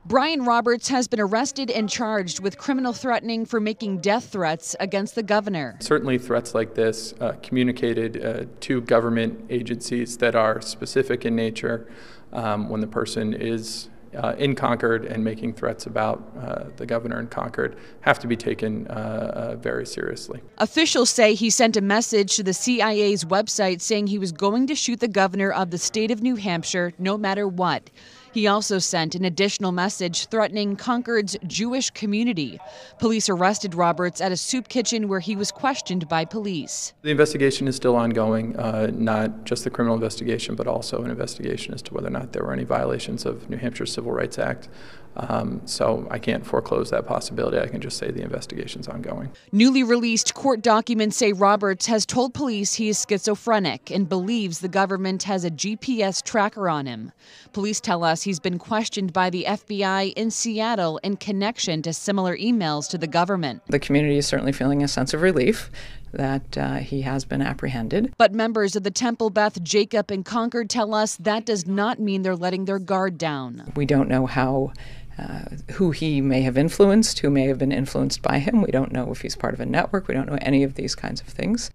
Brian Roberts has been arrested and charged with criminal threatening for making death threats against the governor. Certainly threats like this communicated to government agencies that are specific in nature when the person is in Concord and making threats about the governor in Concord have to be taken very seriously. Officials say he sent a message to the CIA's website saying he was going to shoot the governor of the state of New Hampshire no matter what. He also sent an additional message threatening Concord's Jewish community. Police arrested Roberts at a soup kitchen where he was questioned by police. The investigation is still ongoing, not just the criminal investigation, but also an investigation as to whether or not there were any violations of New Hampshire Civil Rights Act. So I can't foreclose that possibility. I can just say the investigation's ongoing. Newly released court documents say Roberts has told police he is schizophrenic and believes the government has a GPS tracker on him. Police tell us he's been questioned by the FBI in Seattle in connection to similar emails to the government. The community is certainly feeling a sense of relief that he has been apprehended. But members of the Temple Beth Jacob in Concord tell us that does not mean they're letting their guard down. We don't know who he may have influenced, who may have been influenced by him. We don't know if he's part of a network. We don't know any of these kinds of things.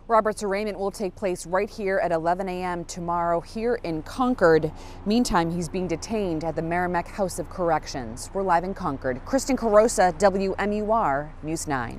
Roberts' arraignment will take place right here at 11 a.m. tomorrow here in Concord. Meantime, he's being detained at the Merrimack House of Corrections. We're live in Concord. Kristen Carosa, WMUR News 9.